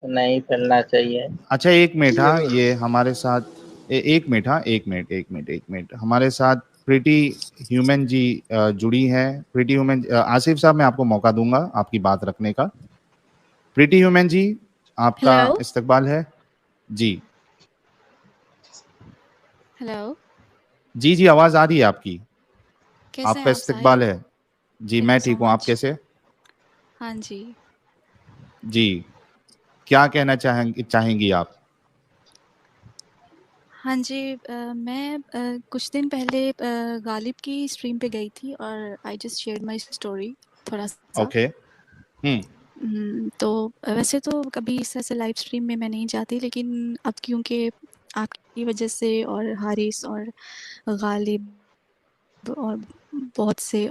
नहीं फैलना चाहिए। अच्छा एक मिनट, हाँ ये हमारे साथ एक मिनट, हाँ एक मिनट हमारे साथ प्रीटी ह्यूमन जी जुड़ी हैं। प्रीटी ह्यूमन, आसिफ साहब मैं आपको मौका दूंगा आपकी बात रखने का। प्रीटी ह्यूमन जी, आपका हेलो इस्तकबाल है जी। हेलो। जी जी, आवाज आ रही है आपकी, कैसे हैं आपका आप साहिल? इस्तकबाल है। जी थैंक मैं यू सो ठीक हूँ, आप मच। कैसे? हाँ जी। जी, क्या कहना चाहेंगी आप? हाँ जी, मैं कुछ दिन पहले गालिब की स्ट्रीम पे गई थी और I just shared my story थोड़ा सा। ओके। हम्म। तो वैसे तो कभी इस तरह से लाइव स्ट्रीम में मैं नहीं जाती, लेकिन अब क्योंकि आपकी वजह से और हारिस और गालिब और बहुत से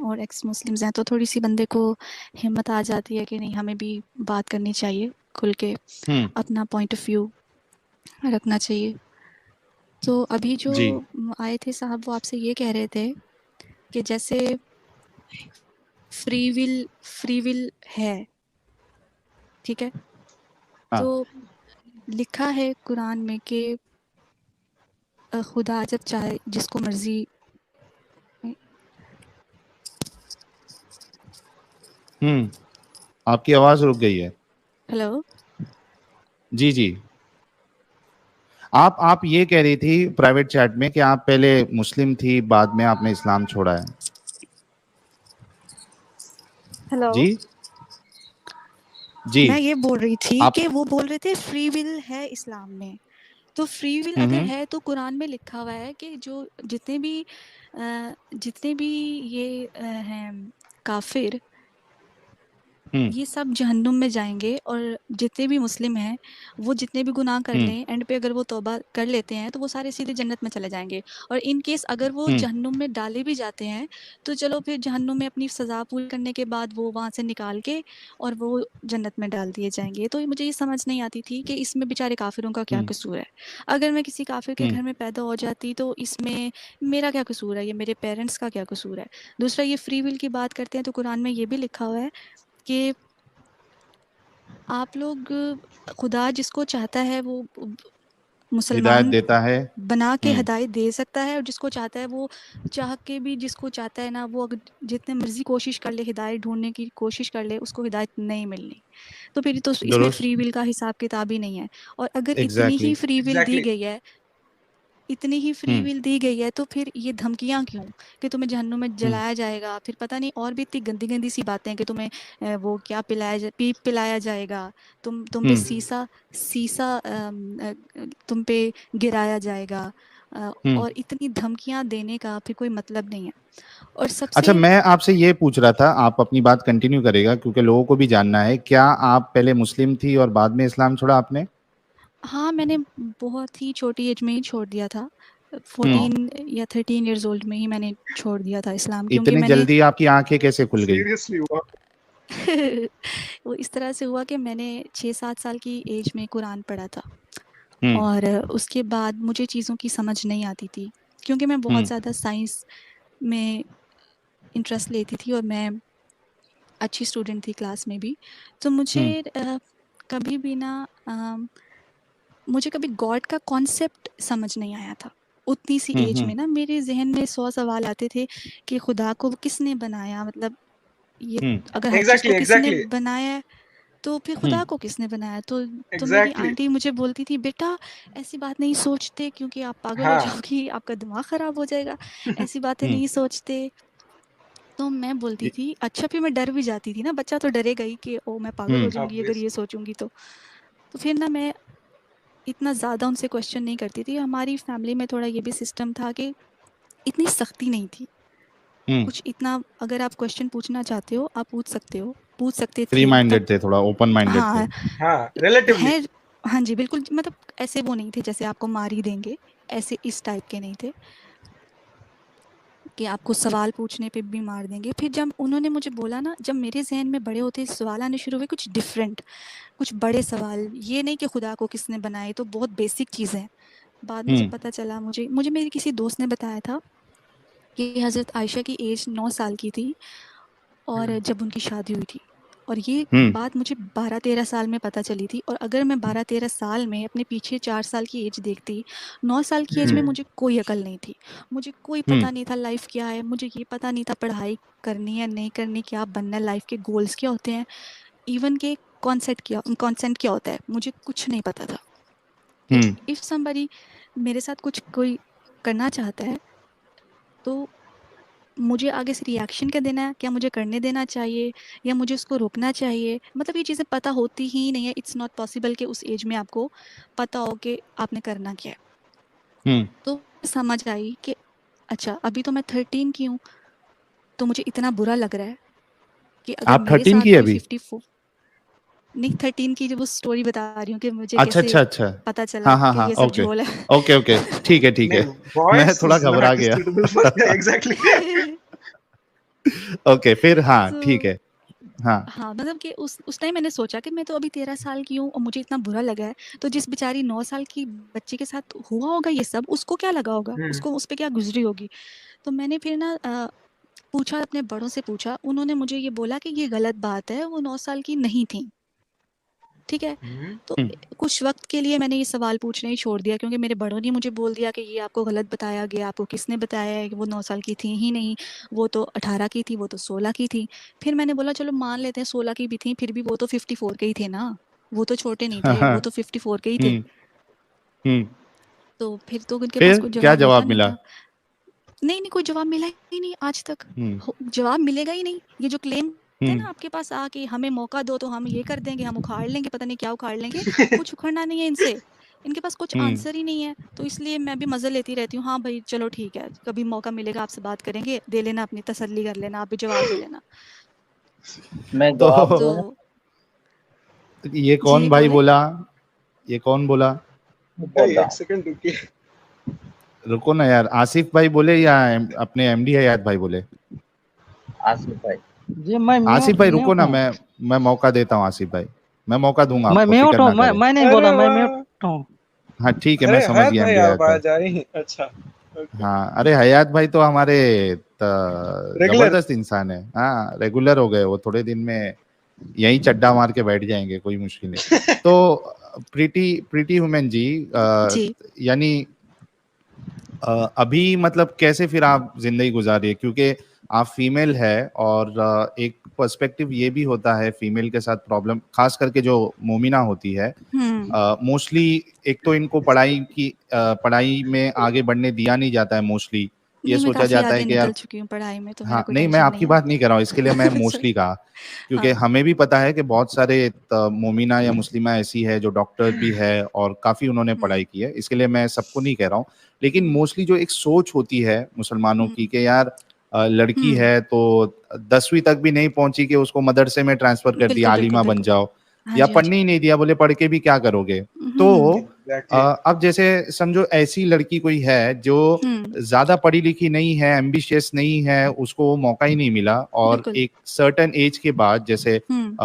और एक्स मुस्लिम्स हैं, तो थोड़ी सी बंदे को हिम्मत आ जाती है कि नहीं, हमें भी बात करनी चाहिए, खुल के हम्म। अपना पॉइंट ऑफ व्यू रखना चाहिए। तो अभी जो जी। आए थे साहब, वो आपसे ये कह रहे थे कि जैसे फ्री विल है, ठीक है, हाँ। तो लिखा है कुरान में कि खुदा जब चाहे जिसको मर्जी। आपकी आवाज रुक गई है। हेलो। जी जी, आप ये कह रही थी प्राइवेट चैट में कि आप पहले मुस्लिम थी, बाद में आपने इस्लाम छोड़ा है। हेलो। जी जी। मैं ये बोल रही थी आप कि वो बोल रहे थे फ्री विल है इस्लाम में। तो फ्री विल अगर हम्म है तो कुरान में लिखा हुआ है कि जो जितने भी ये हैं काफिर, हम्म ये सब जहन्नुम में जाएंगे, और जितने भी मुस्लिम हैं वो जितने भी गुनाह कर हम्म लें, एंड पे अगर वो तौबा कर लेते हैं तो वो सारे सीधे जन्नत में चले जाएंगे। और इन केस अगर वो हम्म जहन्नुम में डाले भी जाते हैं तो चलो फिर जहन्नुम में अपनी सज़ा पूरी करने के बाद वो वहाँ से निकाल के और वो जन्नत में डाल दिए जाएंगे। तो मुझे ये समझ नहीं आती थी कि इसमें बेचारे काफिरों का क्या हम्म कसूर है। अगर मैं किसी काफिर के हम्म घर में पैदा हो जाती तो इसमें मेरा क्या कसूर है, ये मेरे पेरेंट्स का क्या कसूर है। दूसरा, ये फ्री विल की बात करते हैं तो कुरान में ये भी लिखा हुआ है कि आप लोग, खुदा जिसको चाहता है वो हिदायत मुसलमान देता है। बना के हम्म हिदायत दे सकता है, और जिसको चाहता है वो चाह के भी, जिसको चाहता है ना, वो अगर जितने मर्जी कोशिश कर ले, हिदायत ढूंढने की कोशिश कर ले, उसको हिदायत नहीं मिलनी। तो फिर तो इसमें दुरुस्त। फ्री विल का हिसाब किताब ही नहीं है। और अगर इतनी exactly he free will the exactly. गई है, इतनी ही फ्री हम्म विल दी गई है, तो फिर ये धमकियाँ क्यों कि तुम्हें जहन्नुम में हम्म जलाया जाएगा, फिर पता नहीं और भी इतनी गंदी गंदी सी बातें कि तुम्हें वो क्या पीप पिलाया जाएगा, तुम पे हम्म सीसा सीसा तुम पे गिराया जाएगा, हम्म। और इतनी धमकियाँ देने का फिर कोई मतलब नहीं है। और अच्छा, सबसे मैं आपसे ये पूछ रहा था, आप अपनी बात कंटिन्यू करेगा क्योंकि लोगों को भी जानना है, क्या आप पहले मुस्लिम थी और बाद में इस्लाम छोड़ा आपने? हाँ, मैंने बहुत ही छोटी एज में ही छोड़ दिया था। हम्म। 14 या 13 इयर्स ओल्ड में ही मैंने छोड़ दिया था इस्लाम, क्योंकि इतनी मैंने जल्दी आपकी आंखें कैसे खुल गई? सीरियसली हुआ? वो इस तरह से हुआ कि मैंने 6-7 साल की एज में कुरान पढ़ा था, हम्म और उसके बाद मुझे चीज़ों की समझ नहीं आती थी, क्योंकि मैं बहुत हम्म ज़्यादा साइंस में इंटरेस्ट लेती थी और मैं अच्छी स्टूडेंट थी क्लास में भी। तो मुझे हम्म कभी भी ना मुझे कभी गॉड का कॉन्सेप्ट समझ नहीं आया था। उतनी सी एज हम्म में ना मेरे ज़हन में 100 सवाल आते थे कि खुदा को किसने बनाया, मतलब ये हम्म अगर हर चीज़ को एग्जैक्टली किसी ने एग्जैक्टली बनाया है तो फिर खुदा हम्म को किसने बनाया। तो मेरी एग्जैक्टली। आंटी मुझे बोलती थी, बेटा ऐसी बात नहीं सोचते क्योंकि आप पागल हो हाँ। जाओगी, आपका दिमाग ख़राब हो जाएगा, ऐसी बातें हम्म। नहीं सोचते। तो मैं बोलती थी अच्छा, फिर मैं डर भी जाती थी ना, बच्चा तो डरेगा ही कि ओ मैं पागल हो हम्म जाऊंगी अगर ये ऑब्वियसली। सोचूंगी तो। फिर ना मैं इतना ज़्यादा उनसे क्वेश्चन नहीं करती थी। हमारी फैमिली में थोड़ा ये भी सिस्टम था कि इतनी सख्ती नहीं थी हम्म। कुछ इतना। अगर आप क्वेश्चन पूछना चाहते हो आप पूछ सकते फ्री थे तब। माइंडेड थे, थोड़ा ओपन माइंडेड थे। हाँ हाँ, रिलेटिवली। है। हाँ जी बिल्कुल, मतलब ऐसे वो नहीं थे जैसे आपको मार ही देंगे, ऐसे इस टाइप के नहीं थे कि आपको सवाल पूछने पे भी मार देंगे। फिर जब उन्होंने मुझे बोला ना, जब मेरे जहन में बड़े होते सवाल आने शुरू हुए कुछ डिफरेंट, कुछ बड़े सवाल, ये नहीं कि खुदा को किसने बनाए, तो बहुत बेसिक चीज़ें। बाद में जब हम्म पता चला, मुझे मुझे मेरी किसी दोस्त ने बताया था कि हज़रत आयशा की एज 9 साल की थी और जब उनकी शादी हुई थी, और ये हम्म बात मुझे 12-13 साल में पता चली थी। और अगर मैं 12-13 साल में अपने पीछे 4 साल की एज देखती, 9 साल की एज में मुझे कोई अकल नहीं थी, मुझे कोई हम्म पता नहीं था लाइफ क्या है, मुझे ये पता नहीं था पढ़ाई करनी है नहीं करनी, क्या बनना है, लाइफ के गोल्स क्या होते हैं, इवन के कॉन्सेंट क्या होता है, मुझे कुछ नहीं पता था कि हम्म इफ़ समबडी मेरे साथ कुछ कोई करना चाहता है तो मुझे आगे से रिएक्शन क्या देना है, क्या मुझे करने देना चाहिए या मुझे उसको रोकना चाहिए, मतलब ये चीज़ें पता होती ही नहीं है। इट्स नॉट पॉसिबल कि उस एज में आपको पता हो कि आपने करना क्या है। हम्म तो समझ आई कि अच्छा अभी तो मैं 13 की हूँ, तो मुझे इतना बुरा लग रहा है कि अगर आप मेरे 13 साथ की है कोई अभी? 54 नहीं 13 की जो वो स्टोरी बता रही हूँ कि मुझे अच्छा कैसे अच्छा अच्छा। पता चला हाँ हाँ कि हाँ, ये सब ओके झोल ओके ओके, ठीक है ठीक नहीं, है। मैं voice थोड़ा is घबरा not गया। suitable for exactly. है। ओके, फिर हाँ ठीक तो है। हाँ। हाँ, मतलब कि उस टाइम मैंने सोचा कि मैं तो अभी 13 साल की हूँ और मुझे इतना बुरा लगा है, तो जिस बेचारी 9 साल की बच्ची के साथ हुआ होगा ये सब, उसको क्या लगा होगा? उसको उस पे क्या गुज़री होगी? तो मैंने फिर ना पूछा, अपने बड़ों से पूछा, उन्होंने मुझे ये बोला कि ये गलत बात है, वो 9 साल की नहीं थी। ठीक है? तो हम्म कुछ वक़्त के लिए मैंने ये सवाल पूछना ही छोड़ दिया, क्योंकि मेरे बड़ों ने मुझे बोल दिया कि ये आपको गलत बताया गया, आपको किसने बताया है कि वो 9 साल की थी ही नहीं, वो तो 18 की थी, वो तो 16 की थी। फिर मैंने बोला चलो मान लेते हैं 16 की भी थी, फिर भी वो तो 54 के ही थे ना, वो तो छोटे नहीं हाँ थे, वो हाँ, तो 54 के ही थे। हम्म हम्म। तो फिर तो उनके पास फिर कोई क्या जवाब होता जवाब नहीं मिला? था। नहीं, नहीं कोई जवाब मिला ही नहीं आज तक। हम्म जवाब मिलेगा ही नहीं। ये जो क्लेम थे हम्म ना आपके पास आके हमें मौका दो तो हम ये कर देंगे, हम उखाड़ लेंगे, पता नहीं क्या उखाड़ लेंगे, कुछ उखड़ना नहीं है इनसे। इनके पास कुछ हम्म। आंसर ही नहीं है। तो इसलिए मैं भी मज़े लेती रहती हूँ, हाँ भाई चलो ठीक है, कभी मौका मिलेगा आपसे बात करेंगे, दे लेना अपनी तसल्ली कर लेना, आप भी जवाब दे लेना। मैं तो जवाब तो दूं? ये कौन जी भाई बोले। बोला? ये कौन बोला? बोल रहा एक हूँ। सेकंड रुकिए। रुको ना यार, आसिफ भाई बोले या अपने एमडी हयात भाई बोले? आसिफ भाई। जी मैं आसिफ म्यूट भाई रुको म्यूट ना, हूँ। मैं मौका देता हूँ आसिफ भाई, मैं मौका दूंगा मैं आपको, फिक्र म्यूट हूँ, ना करें। मैं नहीं अरे बोला, मैं म्यूट वाह, हूँ। हाँ ठीक है, मैं अरे समझ हयात गया भाई एमडी हयात आप आ भाई। जाए। अच्छा, ओके। हाँ, अरे हयात भाई तो हमारे रेगुलर। जबरदस्त इंसान है, हाँ रेगुलर हो गए वो, थोड़े दिन में यहीं चड्डा मार के बैठ जाएंगे, कोई मुश्किल नहीं। तो प्रीति प्रीति वुमेन जी, जी। यानी अभी मतलब कैसे फिर आप जिंदगी गुजार रही है, क्योंकि आप फीमेल है और एक पर्सपेक्टिव ये भी होता है फीमेल के साथ प्रॉब्लम, खास करके जो मोमिना होती है मोस्टली, एक तो इनको पढ़ाई में आगे बढ़ने दिया नहीं जाता है मोस्टली, ये नहीं मैं सोचा काफ़ी जाता है आगे कि यार, निकल चुकी हूँ पढ़ाई में, तो मेरा हाँ कोई नहीं मैं टेंशन आपकी नहीं है। बात नहीं कर रहा हूँ, इसके लिए मैं मोस्टली सॉरी। कहा, क्योंकि हाँ। हमें भी पता है कि बहुत सारे मोमिना या मुस्लिमा ऐसी है जो डॉक्टर भी है और काफ़ी उन्होंने हुँ, पढ़ाई की है, इसके लिए मैं सबको नहीं कह रहा हूँ, लेकिन हुँ, मोस्टली जो एक सोच होती है मुसलमानों की हुँ, कि यार लड़की हुँ। है तो 10वीं तक भी नहीं पहुंची कि उसको मदरसे में ट्रांसफर कर दिया, बिल्कुल, बिल्कुल, आलिमा बन बिल्कुल। जाओ, हाँ या जी, हाँ जी। पढ़ने ही नहीं दिया, बोले पढ़ के भी क्या करोगे। तो हुँ, एग्जैक्टली। अब जैसे समझो ऐसी लड़की कोई है जो हुँ, ज्यादा पढ़ी लिखी नहीं है, एम्बिशियस नहीं है, उसको वो मौका ही नहीं मिला, और बिल्कुल। एक सर्टेन एज के बाद जैसे हुँ,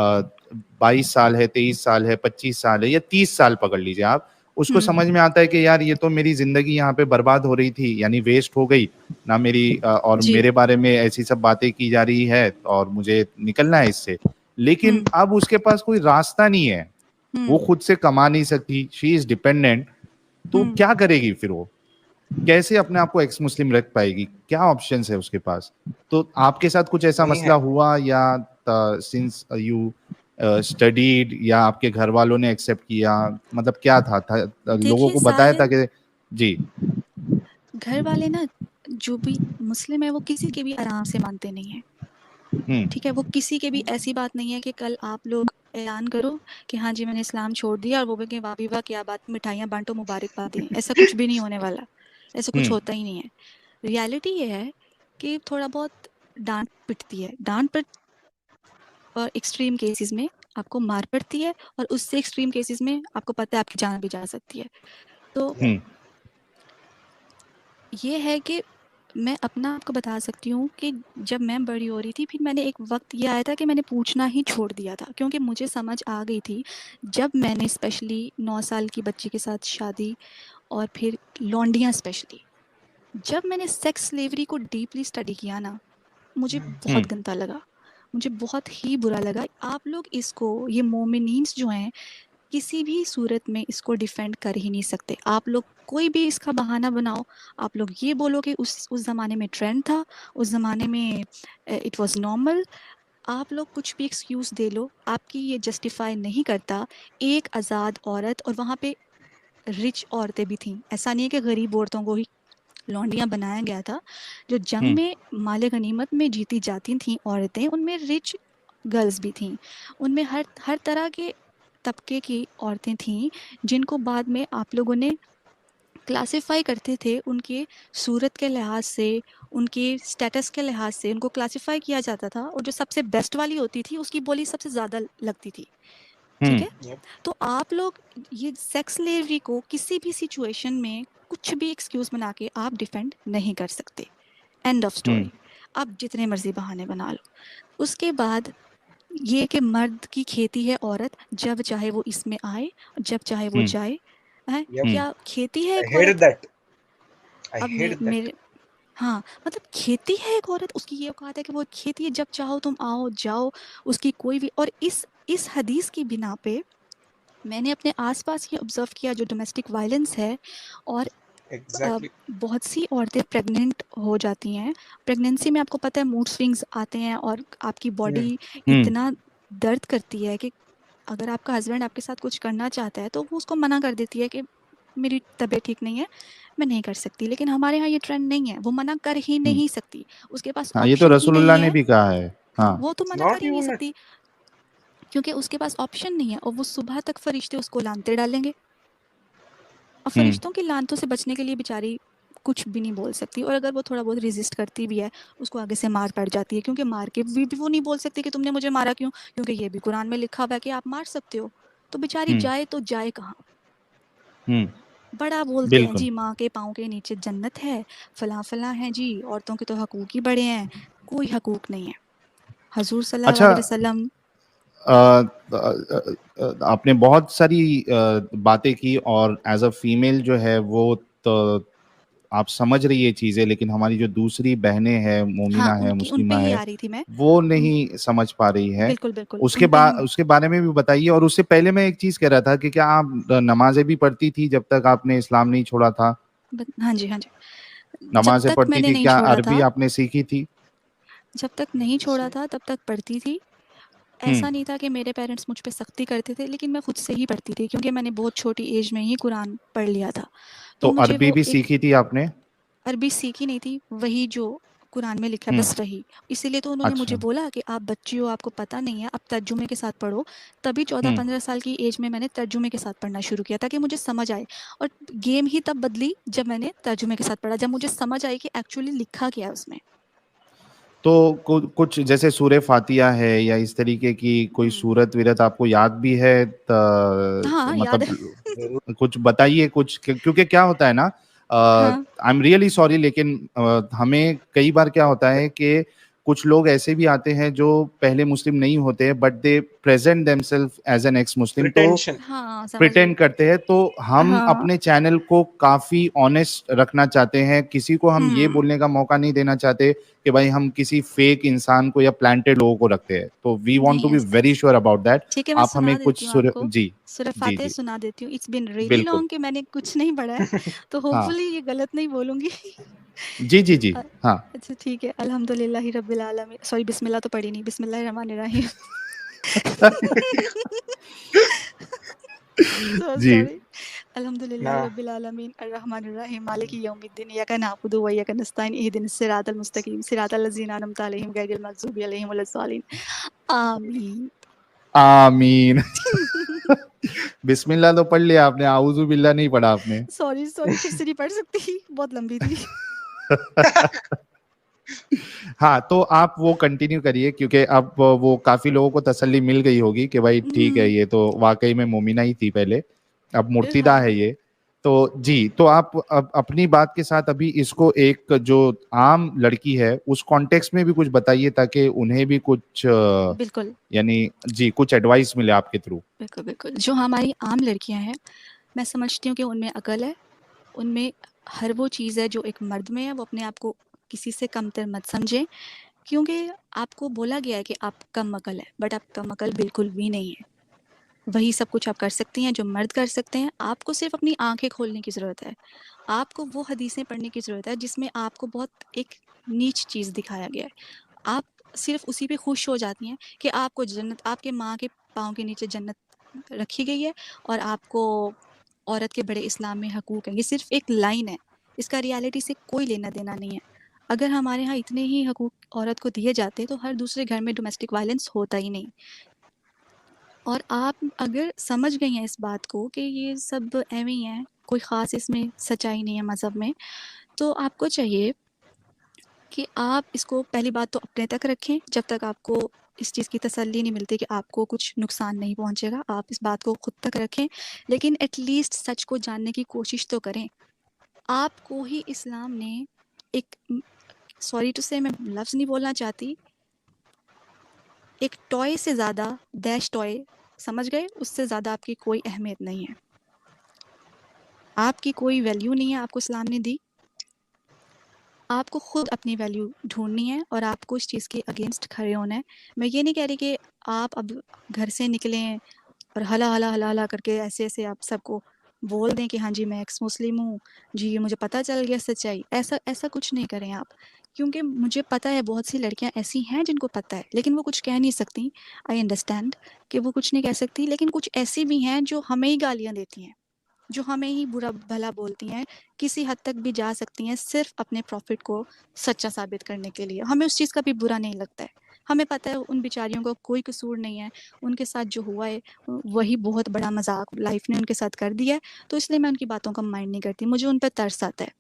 22 साल है, 23 साल है, 25 साल है, या 30 साल पकड़ लीजिए आप, उसको हुँ, समझ में आता है कि यार ये तो मेरी जिंदगी यहाँ पे बर्बाद हो रही थी, यानी वेस्ट हो गई ना मेरी, और जी। मेरे बारे में ऐसी सब बातें की जा रही है और मुझे निकलना है इससे, लेकिन हुँ, अब उसके पास कोई रास्ता नहीं है, वो हुँ, खुद से कमा नहीं सकती, शी इज डिपेंडेंट, तो हुँ। क्या करेगी फिर वो, कैसे अपने आप को एक्स मुस्लिम रख पाएगी, क्या ऑप्शंस है उसके पास? तो आपके साथ कुछ ऐसा नहीं मसला है। हुआ, या सिंस यू स्टडीड, या आपके घर वालों ने एक्सेप्ट किया, मतलब क्या था लोगों देखिए को बताया था शायद कि जी? घर वाले ना, जो भी मुस्लिम है वो किसी के भी आराम से मानते नहीं हैं। हम्म ठीक है? वो किसी के भी ऐसी बात नहीं है कि कल आप लोग ऐलान करो कि हाँ जी मैंने इस्लाम छोड़ दिया और वो भी कि वाह भी वाह क्या बात, मिठाइयाँ बाँटो, मुबारकबाद दें। ऐसा कुछ भी नहीं होने वाला। ऐसा कुछ हम्म होता ही नहीं है। रियलिटी ये है कि थोड़ा बहुत डाँट पिटती है। डाँट पिट और एक्सट्रीम केसेस में आपको मार पड़ती है, और उससे एक्सट्रीम केसेस में आपको पता है आपकी जान भी जा सकती है। तो हम्म ये है कि मैं अपना आपको बता सकती हूँ कि जब मैं बड़ी हो रही थी, फिर मैंने एक वक़्त ये आया था कि मैंने पूछना ही छोड़ दिया था, क्योंकि मुझे समझ आ गई थी, जब मैंने स्पेशली 9 साल की बच्ची के साथ शादी, और फिर लौंडियाँ स्पेशली, जब मैंने सेक्स स्लेवरी को डीपली स्टडी किया ना, मुझे हम्म बहुत गंदा लगा। मुझे बहुत ही बुरा लगा। आप लोग इसको, ये मोमिनीन्स जो हैं, किसी भी सूरत में इसको डिफेंड कर ही नहीं सकते। आप लोग कोई भी इसका बहाना बनाओ, आप लोग ये बोलो कि उस ज़माने में ट्रेंड था, उस ज़माने में इट वाज नॉर्मल। आप लोग कुछ भी एक्सक्यूज़ दे लो, आपकी ये जस्टिफाई नहीं करता एक आज़ाद औरत, और वहाँ पे रिच औरतें भी थीं। ऐसा नहीं है कि गरीब औरतों को ही लौंडियाँ बनाया गया था। जो जंग में माले गनीमत में जीती जाती थीं औरतें, उनमें रिच गर्ल्स भी थीं। उनमें हर तरह के तबके की औरतें थीं, जिनको बाद में आप लोगों ने क्लासिफ़ाई करते थे उनके सूरत के लिहाज से, उनके स्टेटस के लिहाज से उनको क्लासिफ़ाई किया जाता था, और जो सबसे बेस्ट वाली होती थी उसकी बोली सबसे ज़्यादा लगती थी। ठीक है? Yep. तो आप लोग ये सेक्स स्लेवरी को किसी भी सिचुएशन में कुछ भी एक्सक्यूज़ बना के आप डिफेंड नहीं कर सकते। End of story. आप जितने मर्ज़ी बहाने बना लो। उसके बाद ये कि मर्द की खेती है औरत, जब चाहे वो इसमें आए, जब चाहे वो जाए। हैं? Yep. क्या खेती है I एक hated औरत? that. I अब hated that. मेरे हाँ, मतलब खेती है एक औरत, उसकी ये औकात है कि वो खेती है, जब चाहो तुम आओ, जाओ, उसकी कोई भी। और इस हदीस की बिना पे मैंने अपने आस-पास ये ऑब्ज़र्व किया, जो डोमेस्टिक वायलेंस है, और Exactly. बहुत सी औरतें प्रेग्नेंट हो जाती हैं। प्रेगनेंसी में आपको पता है मूड स्विंग्स आते हैं, और आपकी बॉडी इतना दर्द करती है कि अगर आपका हस्बैंड आपके साथ कुछ करना चाहता है तो वो उसको मना कर देती है कि मेरी तबीयत ठीक नहीं है, मैं नहीं कर सकती। लेकिन हमारे यहाँ ये ट्रेंड नहीं है, वो मना कर ही नहीं सकती, उसके पास हाँ, ये तो ऑप्शन ही रसूलुल्लाह नहीं ने है। भी कहा है। हाँ, हाँ, वो तो मना Not कर ही नहीं even it. सकती, क्योंकि उसके पास ऑप्शन नहीं है, और वो सुबह तक फरिश्ते उसको लानते डालेंगे, और फरिश्तों की लानतों से बचने के लिए बेचारी कुछ भी नहीं बोल सकती। और अगर वो थोड़ा बहुत रेजिस्ट करती भी है, उसको आगे से मार पड़ जाती है, क्योंकि मार के भी वो नहीं बोल सकती कि तुमने मुझे मारा क्यों, क्योंकि ये भी कुरान में लिखा हुआ है कि आप मार सकते हो। तो बेचारी जाए तो जाए कहाँ। बड़ा बोलते हैं बिल्कुल। जी, माँ के पाँव के नीचे जन्नत है, फलां है जी, औरतों के तो हकूक ही बड़े हैं। कोई हकूक नहीं है। हजूर सल्लल्लाहु अच्छा, अलैहि वसल्लम। आपने बहुत सारी बातें की, और एज अ फीमेल जो है वो तो आप समझ रही है चीजें, लेकिन हमारी जो दूसरी बहनें हैं, हाँ, मोमिना है, उन पे मुस्लिमा ही है, आ रही थी मैं। वो नहीं समझ पा रही है। बिल्कुल बिल्कुल, उसके उन पे बाद ही। उसके बारे में भी बताइए। और उससे पहले मैं एक चीज कह रहा था कि क्या आप नमाजें भी पढ़ती थी जब तक आपने इस्लाम नहीं छोड़ा था? हाँ जी, हाँ जी। जब नमाजें तक पढ़ती मैंने थी, नहीं क्या छोड़ा अरबी था, आपने सीखी थी? जब तक नहीं छोड़ा था तब तक पढ़ती थी। ऐसा नहीं था कि मेरे पेरेंट्स मुझ पे सख्ती करते थे, लेकिन मैं खुद से ही पढ़ती थी, क्योंकि मैंने बहुत छोटी एज में ही कुरान पढ़ लिया था। तो तो मुझे अरबी वो भी एक सीखी थी आपने? अरबी सीखी नहीं थी, वही जो कुरान में लिखा है बस वही। इसीलिए तो उन्होंने मुझे अच्छा। बोला कि आप बच्ची हो, आपको पता नहीं है, आप तर्जुमे के साथ पढ़ो। तभी 14-15 साल की एज में मैंने तर्जुमे के साथ पढ़ना शुरू किया, ताकि मुझे समझ आए। और गेम ही तब बदली जब मैंने तर्जुमे के साथ पढ़ा, जब मुझे समझ आई कि एक्चुअली लिखा क्या है उसमें। तो कुछ जैसे सूरह फातिहा है या इस तरीके की कोई सूरत वीरत आपको याद भी है? हाँ, याद है। मतलब कुछ बताइए कुछ, क्योंकि क्या होता है ना, हाँ। आई एम रियली सॉरी, लेकिन हमें कई बार क्या होता है कि कुछ लोग ऐसे भी आते हैं जो पहले मुस्लिम नहीं होते, but they present themselves as an ex Muslim, तो Pretension. हाँ, समझ प्रिटेंड गई। करते हैं। तो हम हाँ। अपने चैनल को काफी ऑनेस्ट रखना चाहते हैं, किसी को हम ये बोलने का मौका नहीं देना चाहते कि भाई हम किसी फेक इंसान को या प्लांटेड लोगों को रखते हैं। तो वी वांट टू नहीं बी ऐसा। Very sure about that. ठीक है, मैं आप हमें सुना कुछ देती हूँ आपको। जी सूरह जी फातिहा जी सुना देती हूँ। इट्स बीन रियली बिल्कुल। लॉन्ग कि मैंने कुछ नहीं पढ़ा है, तो हाँ होपफुली ये गलत नहीं बोलूँगी। जी जी जी। अ, हाँ अच्छा ठीक है। अल्हम्दुलिल्लाहि रब्बिल आलमीन, सॉरी बिस्मिल्लाह तो पढ़ी नहीं, बिस्मिल्लाहिर रहमानिर रहीम। सो जी सॉरी। अल्हम्दुलिल्लाहि Nah. रब्बिल आलमीन अर्रहमानिर रहीम मालिकि यौमिद्दीन इय्याका नअबुदु व इय्याका नस्तईन इहदिनस सिरातल मुस्तकीम सिरातल लज़ीना अनअमता अलैहिम गैरिल मग़ज़ूबि अलैहिम वलद्दालिन। आमीन। आमीन। बिस्मिल्लाह तो पढ़ लिया आपने, आऊज़ु बिल्लाह नहीं पढ़ा आपने। सॉरी सॉरी, फिर से नहीं पढ़ सकती, बहुत लंबी थी। हाँ, तो आप वो कंटिन्यू करिए, क्योंकि अब वो काफी लोगों को तसल्ली मिल गई होगी कि भाई ठीक है, ये तो वाकई में मोमिना ही थी पहले, अब मुर्तिदा हाँ। है ये। तो जी, तो आप अब अपनी बात के साथ अभी इसको एक जो आम लड़की है उस कॉन्टेक्स्ट में भी कुछ बताइए, ताकि उन्हें भी कुछ बिल्कुल, यानी जी कुछ एडवाइस मिले आपके थ्रू। बिल्कुल, बिल्कुल। जो हमारी आम लड़कियाँ हैं, मैं समझती हूँ कि उनमें अकल है, उनमें हर वो चीज़ है जो एक मर्द में है, वो अपने आप को किसी से कमतर मत समझें। क्योंकि आपको बोला गया है कि आप कम अकल है, बट आप कम अकल बिल्कुल भी नहीं है। वही सब कुछ आप कर सकती हैं जो मर्द कर सकते हैं। आपको सिर्फ अपनी आंखें खोलने की ज़रूरत है। आपको वो हदीसें पढ़ने की ज़रूरत है जिसमें आपको बहुत एक नीच चीज़ दिखाया गया है। आप सिर्फ उसी पे खुश हो जाती हैं कि आपको जन्नत, आपके माँ के पाँव के नीचे जन्नत रखी गई है और आपको औरत के बड़े इस्लाम में हकूक़ हैं। ये सिर्फ एक लाइन है, इसका रियलिटी से कोई लेना देना नहीं है। अगर हमारे यहाँ इतने ही हकूक़ औरत को दिए जाते तो हर दूसरे घर में डोमेस्टिक वायलेंस होता ही नहीं। और आप अगर समझ गई हैं इस बात को कि ये सब ऐਵੇਂ ही है, कोई ख़ास इसमें सच्चाई नहीं है मज़हब में, तो आपको चाहिए कि आप इसको पहली बात तो अपने तक रखें, जब तक आपको इस चीज़ की तसल्ली नहीं मिलती कि आपको कुछ नुकसान नहीं पहुंचेगा। आप इस बात को खुद तक रखें, लेकिन एटलीस्ट सच को जानने की कोशिश तो करें। आपको ही इस्लाम ने एक, सॉरी टू से मैं लफ्ज़ नहीं बोलना चाहती, एक टॉय से ज़्यादा, डैश टॉय, समझ गए? उससे ज़्यादा आपकी कोई अहमियत नहीं है। आपकी कोई वैल्यू नहीं है, आपको इस्लाम ने दी। आपको खुद अपनी वैल्यू ढूंढनी है और आपको इस चीज़ के अगेंस्ट खड़े होना है। मैं ये नहीं कह रही कि आप अब घर से निकलें और हला हला हला हला करके ऐसे ऐसे आप सबको बोल दें कि हाँ जी मैं एक्स मुस्लिम हूँ जी, ये मुझे पता चल गया सच्चाई। ऐसा ऐसा कुछ नहीं करें आप, क्योंकि मुझे पता है बहुत सी लड़कियां ऐसी हैं जिनको पता है लेकिन वो कुछ कह नहीं सकती। आई अंडरस्टैंड कि वो कुछ नहीं कह सकती, लेकिन कुछ ऐसी भी हैं जो हमें ही गालियाँ देती हैं, जो हमें ही बुरा भला बोलती हैं, किसी हद तक भी जा सकती हैं सिर्फ अपने प्रॉफिट को सच्चा साबित करने के लिए। हमें उस चीज़ का भी बुरा नहीं लगता है। हमें पता है उन बेचारियों का कोई कसूर नहीं है, उनके साथ जो हुआ है वही बहुत बड़ा मजाक लाइफ ने उनके साथ कर दिया है, तो इसलिए मैं उनकी बातों का माइंड नहीं करती, मुझे उन पर तरस आता है।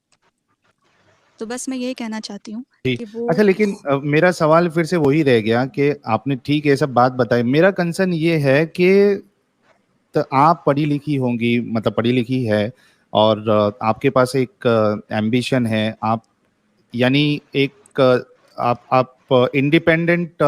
तो बस मैं यही कहना चाहती हूँ जी। कि वो अच्छा, लेकिन मेरा सवाल फिर से वही रह गया कि आपने ठीक है सब बात बताई, मेरा कंसर्न ये है कि तो आप पढ़ी लिखी होंगी, मतलब पढ़ी लिखी है और आपके पास एक एम्बिशन है, आप यानी एक आप इंडिपेंडेंट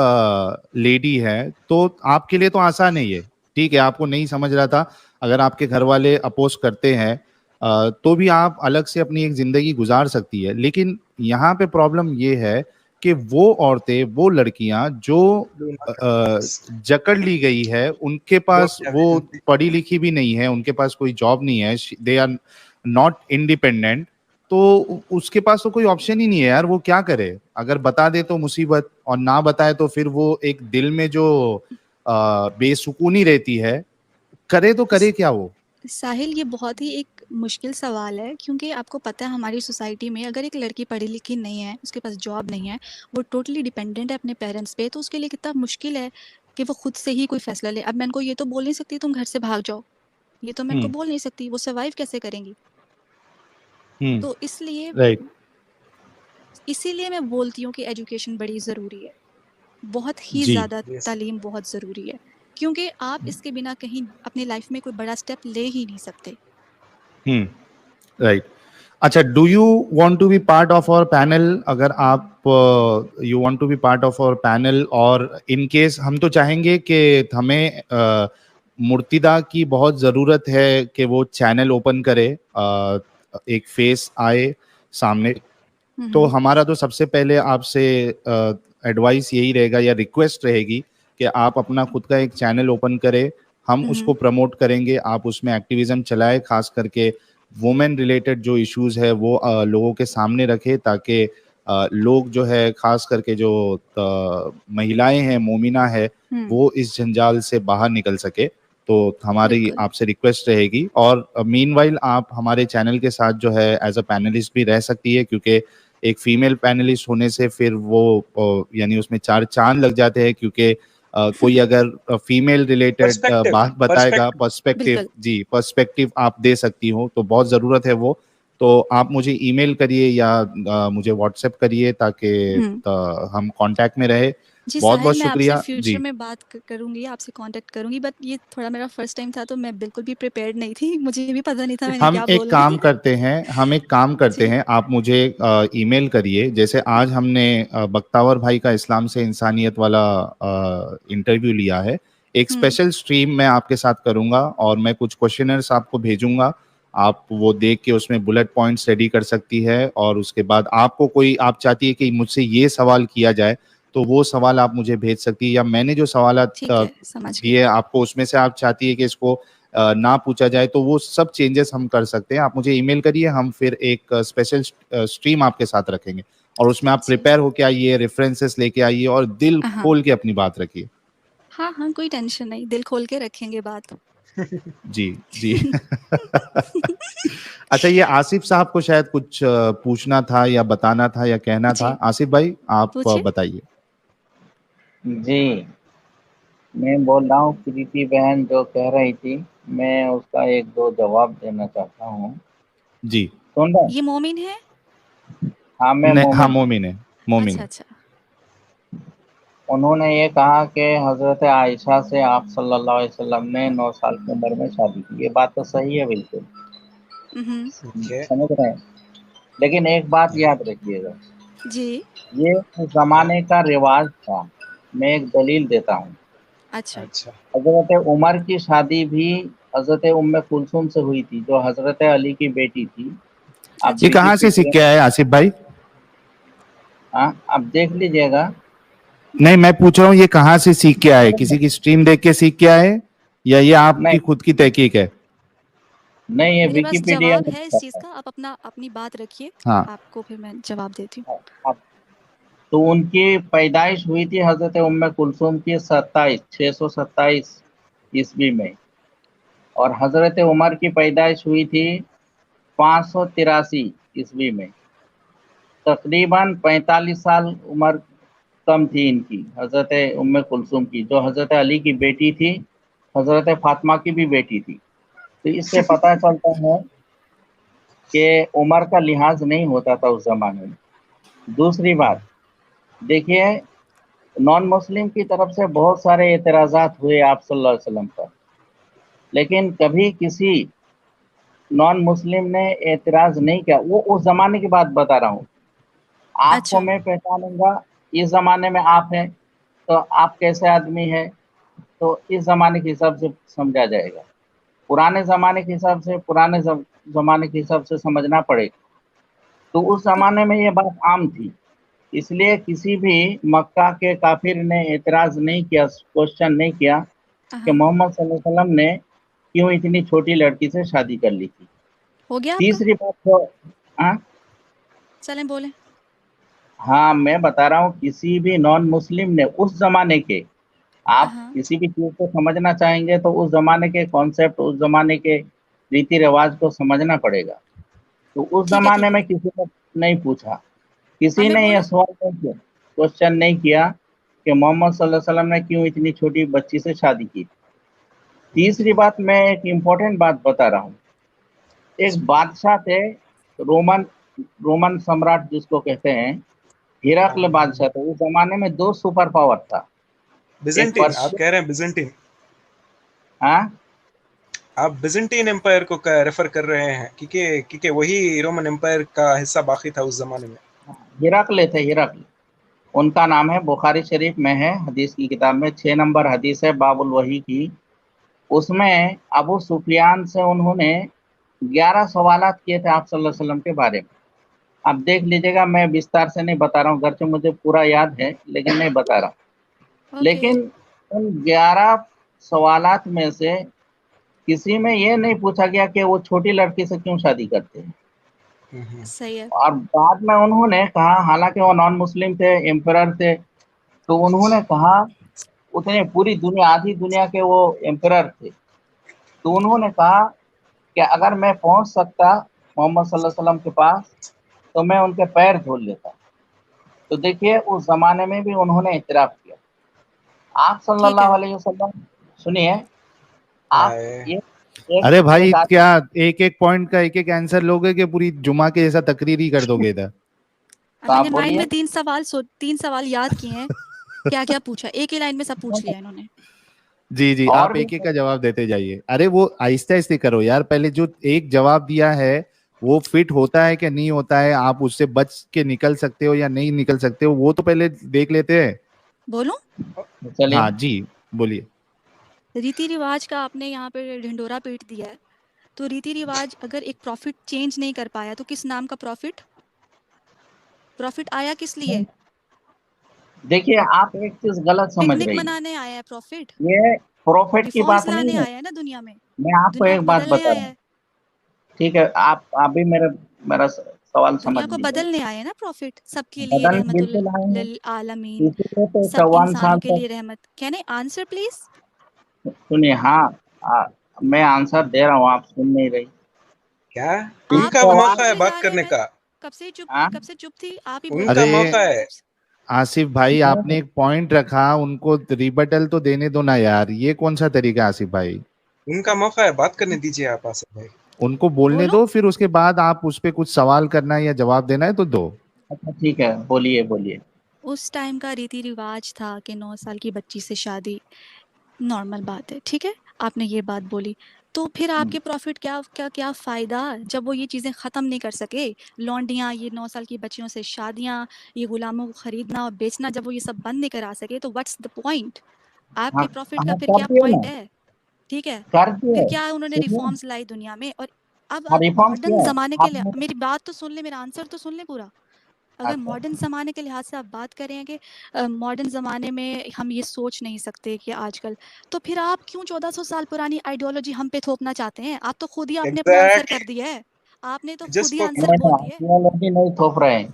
लेडी है, तो आपके लिए तो आसान है ये, ठीक है, आपको नहीं समझ रहा था, अगर आपके घर वाले अपोज करते हैं तो भी आप अलग से अपनी एक जिंदगी गुजार सकती है। लेकिन यहाँ पे प्रॉब्लम ये है कि वो औरतें, वो लड़कियां जो Do not जकड़ ली गई है, उनके पास don't have वो agency. पढ़ी लिखी भी नहीं है, उनके पास कोई जॉब नहीं है, दे आर नॉट इंडिपेंडेंट, तो उसके पास तो कोई ऑप्शन ही नहीं है यार, वो क्या करे? अगर बता दे तो मुसीबत, और ना बताए तो फिर वो एक दिल में जो बेसुकूनी रहती है, करे तो करे क्या वो? साहिल, ये बहुत ही एक मुश्किल सवाल है, क्योंकि आपको पता है हमारी सोसाइटी में अगर एक लड़की पढ़ी लिखी नहीं है, उसके पास जॉब नहीं है, वो टोटली डिपेंडेंट है अपने पेरेंट्स पे, तो उसके लिए कितना मुश्किल है कि वो खुद से ही कोई फैसला ले। अब मैं उनको ये तो बोल नहीं सकती तुम घर से भाग जाओ, ये तो मैं उनको बोल नहीं सकती, वो सर्वाइव कैसे करेंगी? तो इसलिए राइट। इसीलिए मैं बोलती हूँ कि एजुकेशन बड़ी ज़रूरी है, बहुत ही जी। ज़्यादा Yes. तालीम बहुत ज़रूरी है, क्योंकि आप इसके बिना कहीं अपनी लाइफ में कोई बड़ा स्टेप ले ही नहीं सकते। राइट। अच्छा, do you want to be part of our panel? अगर आप you want to be part of our panel, और इन केस हम तो चाहेंगे कि हमें मुर्तिदा की बहुत ज़रूरत है कि वो चैनल ओपन करे, एक फेस आए सामने, तो हमारा तो सबसे पहले आपसे एडवाइस यही रहेगा या रिक्वेस्ट रहेगी कि आप अपना खुद का एक चैनल ओपन करें, हम उसको प्रमोट करेंगे, आप उसमें एक्टिविज्म चलाएं, खास करके वुमेन रिलेटेड जो इश्यूज है वो लोगों के सामने रखे, ताकि लोग जो है, खास करके जो महिलाएं हैं, मोमिना है, वो इस जंजाल से बाहर निकल सके। तो हमारी बिल्कुल। आपसे रिक्वेस्ट रहेगी, और मीनवाइल आप हमारे चैनल के साथ जो है एज अ पैनलिस्ट भी रह सकती है, क्योंकि एक फीमेल पैनलिस्ट होने से फिर वो यानी उसमें 4 चांद लग जाते हैं, क्योंकि कोई अगर फीमेल रिलेटेड Perspective, बात बताएगा, perspective. पर्सपेक्टिव, बिल्कुल। जी, पर्सपेक्टिव आप दे सकती हो, तो बहुत ज़रूरत है वो। तो आप मुझे ईमेल करिए या मुझे व्हाट्सएप करिए, ताकि हम कांटेक्ट में रहे। जी बहुत बहुत साहिल, मैं आपसे शुक्रिया फ्यूचर जी। में बात करूंगी, आपसे कांटेक्ट करूंगी, बट ये थोड़ा मेरा फर्स्ट टाइम था तो मैं बिल्कुल भी प्रिपेयर्ड नहीं थी, मुझे भी पता नहीं था मैंने हम क्या एक बोलना काम है। करते हैं, जी। आप मुझे ईमेल करिए, जैसे आज हमने बख्तावर भाई का इस्लाम से इंसानियत वाला इंटरव्यू लिया है, एक स्पेशल स्ट्रीम मैं आपके साथ करूंगा, और मैं कुछ क्वेश्चनर्स आपको भेजूंगा, आप वो देख के उसमें बुलेट पॉइंट्स रेडी कर सकती है, और उसके बाद आपको कोई, आप चाहती है कि मुझसे ये सवाल किया जाए, तो वो सवाल आप मुझे भेज सकती है, या मैंने जो सवाल ठीक है, समझ गई। दिए आपको उसमें से आप चाहती है कि इसको ना पूछा जाए, तो वो सब चेंजेस हम कर सकते हैं। आप मुझे ईमेल करिए, हम फिर एक स्पेशल स्ट्रीम आपके साथ रखेंगे और उसमें आप जी। प्रिपेयर होके आइए, रेफरेंसेस लेके आइए और दिल हाँ। खोल के अपनी बात रखिए। हाँ, हाँ, कोई टेंशन नहीं, दिल खोल के रखेंगे बात। जी, जी। अच्छा, ये आसिफ साहब को शायद कुछ पूछना था या बताना था या कहना जी। था। आसिफ भाई, आप पूछिए। बताइए। जी, मैं बोल रहा हूँ प्रीति बहन जो कह रही थी, मैं उसका एक दो जवाब देना चाहता हूँ। जी। सुन रहे हैं? ये मोमिन है? हाँ, मैं हाँ, मोमिन हूँ। मोमिन है, मोमिन अच्छा, है। अच्छा। उन्होंने ये कहा कि हज़रत आयशा से आप सल्लल्लाहु अलैहि वसल्लम ने 9 साल की उम्र में शादी की। ये बात तो सही है बिल्कुल, ठीक है। समझ रहे हैं। लेकिन एक बात याद रखिएगा, जी। ये उस ज़माने का रिवाज था। मैं एक दलील देता हूँ। अच्छा। अच्छा। हज़रत उमर की शादी भी हज़रत उम्मे कुलसूम से हुई थी, जो हज़रत अली की बेटी थी। आप अच्छा। ये कहाँ से सीख के विकिपीडिया, आए आसिफ भाई? हाँ, आप देख लीजिएगा। नहीं, मैं पूछ रहा हूँ ये कहाँ से सीख के आए? किसी की स्ट्रीम देख के सीख के आए या ये आपकी नहीं, खुद की तहकीक है? नहीं, ये मेरे पास विकिपीडिया जवाब में है इस लिखा चीज़ था। का, आप अपनी बात रखिए, हाँ। आपको फिर मैं जवाब देती हूँ। आप तो उनकी पैदाइश हुई थी हज़रत उम्मे कुलसूम की 627 ईस्वी में, और हज़रत उमर की पैदाइश हुई थी 583 ईस्वी में। तकरीबन 45 साल उम्र कम थी इनकी, हज़रत उम्मे कुलसूम की, जो हज़रत अली की बेटी थी, हज़रत फातिमा की भी बेटी थी। तो इससे पता चलता है कि उम्र का लिहाज नहीं होता था उस ज़माने में। दूसरी बात, देखिए, नॉन मुस्लिम की तरफ से बहुत सारे एतराज़ात हुए आप सल्लल्लाहु अलैहि वसल्लम पर, लेकिन कभी किसी नॉन मुस्लिम ने एतराज़ नहीं किया। वो उस ज़माने की बात बता रहा हूँ। आपको अच्छा। मैं पहचानूँगा, इस ज़माने में आप हैं, तो आप कैसे आदमी हैं, तो इस ज़माने के हिसाब से समझा जाएगा। पुराने ज़माने के हिसाब से, पुराने ज़माने के हिसाब से समझना पड़ेगा। तो उस तो ज़माने में ये बात आम थी, इसलिए किसी भी मक्का के काफिर ने एतराज़ नहीं किया, क्वेश्चन नहीं किया कि हाँ। मोहम्मद सल्लल्लाहु अलैहि वसल्लम ने क्यों इतनी छोटी लड़की से शादी कर ली थी। हो गया आपका? तीसरी बात तो, हाँ, चलें बोलें। हाँ, मैं बता रहा हूँ, किसी भी नॉन मुस्लिम ने उस ज़माने के, आप हाँ। किसी भी चीज़ को समझना चाहेंगे तो उस ज़माने के कॉन्सेप्ट, उस ज़माने के रीति रिवाज को समझना पड़ेगा। तो उस ठीक है, ज़माने ठीक में है। किसी ने नहीं पूछा, अब किसी मैं ने यह बोलूँ? सवाल नहीं किया, क्वेश्चन नहीं किया कि मोहम्मद सल्लल्लाहु अलैहि वसल्लम ने क्यों इतनी छोटी बच्ची से शादी की। तीसरी बात, मैं एक इम्पोर्टेंट बात बता रहा हूँ। एक बादशाह थे, रोमन रोमन सम्राट जिसको कहते हैं, हिरकल बादशाह थे। उस ज़माने में 2 सुपर पावर था, एक बिजेंटीन, आप पर्शिया, कह रहे हैं बिजेंटीन? हाँ, आप बिजेंटीन एम्पायर को रेफर कर रहे हैं, क्योंकि वही रोमन एम्पायर का हिस्सा बाकी था उस जमाने में। हिरकल थे, हिरकल। उनका नाम है, बुखारी शरीफ में है, हदीस की किताब में 6 नंबर हदीस है, बाबुल वही की। उसमें अबू सुफियान से उन्होंने 11 सवालात किए थे आप सल्लल्लाहु अलैहि वसल्लम के बारे में। आप देख लीजिएगा, मैं विस्तार से नहीं बता रहा हूँ, घर से मुझे पूरा याद है, लेकिन नहीं बता रहा हूँ। ओके। लेकिन उन 11 सवालात में से किसी में ये नहीं पूछा गया कि वो छोटी लड़की से क्यों शादी करते हैं। सही है। और बाद में उन्होंने कहा, हालांकि वो नॉन मुस्लिम थे, एम्परर थे, तो उन्होंने कहा, उतने पूरी दुनिया, आधी दुनिया के वो एम्परर थे, तो उन्होंने कहा कि अगर मैं पहुंच सकता मोहम्मद सल्लल्लाहु अलैहि वसल्लम के पास तो मैं उनके पैर धो लेता। तो देखिए, उस ज़माने में भी उन्होंने इतराफ़ किया। आप ठीक सल्लल्लाहु है। अलैहि वसल्लम, सुनिए, आप हाय। एक एक अरे भाई, एक क्या एक एक पॉइंट का एक एक आंसर लोगे कि पूरी जुमा के जैसा तकरीर ही कर दोगे इधर? अब आप मैंने माइंड बोलिए। में 3 सवाल याद किए हैं। क्या-क्या पूछा? एक ही लाइन में सब पूछ लिया इन्होंने। जी, जी, और आप भी एक एक का जवाब देते जाइए। अरे वो आहिस्ते-आहिस्ते करो यार, पहले जो एक जवाब दिया है, वो फिट होता है कि नहीं होता है, आप उससे बच के निकल सकते हो या नहीं निकल सकते हो, वो तो पहले देख लेते हैं। बोलूँ? चलिए। हाँ जी, बोलिए। रीति-रिवाज का आपने यहाँ पे ढिंढोरा पीट दिया है। तो रीति-रिवाज अगर एक प्रॉफिट चेंज नहीं कर पाया तो किस नाम का प्रॉफिट? प्रॉफिट आया किस लिए? देखिए आप एक चीज गलत समझ पिकनिक रही हैं। मनाने आया है प्रॉफिट, ये प्रॉफिट की रिफॉर्म्स बात नहीं लाने है। आया है ना दुनिया में, मैं आपको दुनिया एक को बात बदलने बता आया रहा हूँ, है, ठीक है, आप अभी मेरा सवाल समझ दुनिया को लीजिए। बदलने आए हैं ना प्रॉफिट, सबके लिए बदलने रहमतुल बिल्कुल आए हैं, लिल आलमीन, इसीलिए तो सब 54 इंसानों साल के तक। लिए रहमत। Can I answer please? सुनिए, हाँ, मैं आंसर दे रहा हूँ, आप सुन नहीं रही। क्या आप उनका क्यों मौका है बोले बात जा रहे करने हैं? का, कब से चुप थी, आप ही बोल उनका रहे अरे थे। मौका है। आसिफ भाई, आपने एक पॉइंट रखा, उनको रिबटल तो देने दो ना यार, ये कौन सा तरीका है आसिफ भाई? उनका मौका है, बात करने दीजिए आप आसिफ भाई। उनको बोलने बोलो। दो, फिर उसके बाद आप उस पे कुछ सवाल करना है या जवाब देना है तो दो। अच्छा ठीक है, बोलिए बोलिए। उस टाइम का रीति रिवाज था कि 9 साल की बच्ची से शादी नॉर्मल बात है, ठीक है, आपने ये बात बोली, तो फिर आपके प्रॉफिट क्या क्या क्या फ़ायदा जब वो ये चीज़ें ख़त्म नहीं कर सके, लौंडियाँ, ये 9 साल की बच्चियों से शादियाँ, ये गुलामों को खरीदना और बेचना, जब वो ये सब बंद नहीं करा सके तो व्हाट्स द पॉइंट? आपके हाँ प्रॉफिट का हाँ, फिर कर क्या दिए पॉइंट ना, है? ठीक है, कर फिर दिए। क्या उन्होंने सुनिए, रिफॉर्म्स लाई दुनिया में? और अब हाँ आप रिफॉर्म्स मॉडर्न किया ज़माने के लिए, आपने। मेरी बात तो सुन ले, मेरा आंसर तो सुन ले पूरा। अगर अच्छा, मॉडर्न ज़माने के लिहाज से आप बात करें कि मॉडर्न ज़माने में हम ये सोच नहीं सकते कि आजकल, तो फिर आप क्यों 1400 साल पुरानी आइडियोलॉजी हम पे थोपना चाहते हैं? आप तो खुद ही आपने अपना आंसर एग्जैक्टली, कर दिया है, आपने तो खुद जस्ट ही फॉर आंसर नहीं बोल नहीं, दिए। आइडियोलॉजी नहीं थोप रहे हैं।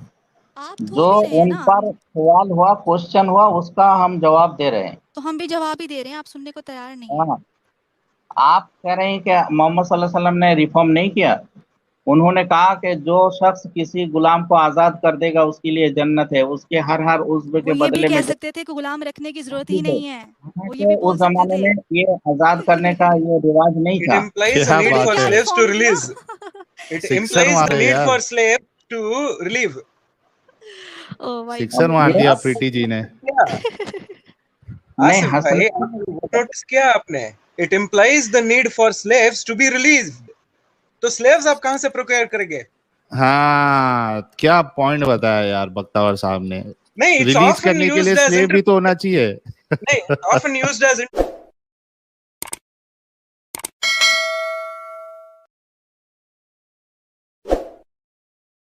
आप जो थोप ही रहे हैं उन ना, पर सवाल हुआ, क्वेश्चन हुआ, उसका हम जवाब दे रहे हैं। तो हम भी जवाब ही दे रहे हैं, आप सुनने को तैयार नहीं है। हाँ, आप कह रहे हैं कि मोहम्मद सल्लल्लाहु अलैहि वसल्लम ने रिफॉर्म नहीं किया। उन्होंने कहा कि जो शख्स किसी गुलाम को आजाद कर देगा उसके लिए जन्नत है, उसके हर उज्व वो के ये भी बदले कह में सकते थे कि गुलाम रखने की ज़रूरत ही जन्नत है। नहीं है, हाँ, वो ये तो भी बोल उस सकते जमाने थे। में ये आजाद करने का ये रिवाज नहीं इट था। implies a क्या need फिर for बात क्या है, slaves to रिफॉर्म किया? release, it sixer implies the मारे need यार, for slaves to relieve। Oh my sixer अब मार गॉड। ये दिया आपने प्रीति जी ने। क्या नहीं, आसिफ भाई, हंसने नोटिस किया आपने? It implies the need for slaves to be released। तो स्लेव्स आप कहां से प्रोक्योर करेंगे? हाँ, क्या पॉइंट बताया यार बख्तावर साहब ने। नहीं, इट्स रिलीज ऑफन करने के लिए यूज्ड एज स्लेव भी तो होना चाहिए। नहीं, ऑफन यूज्ड एज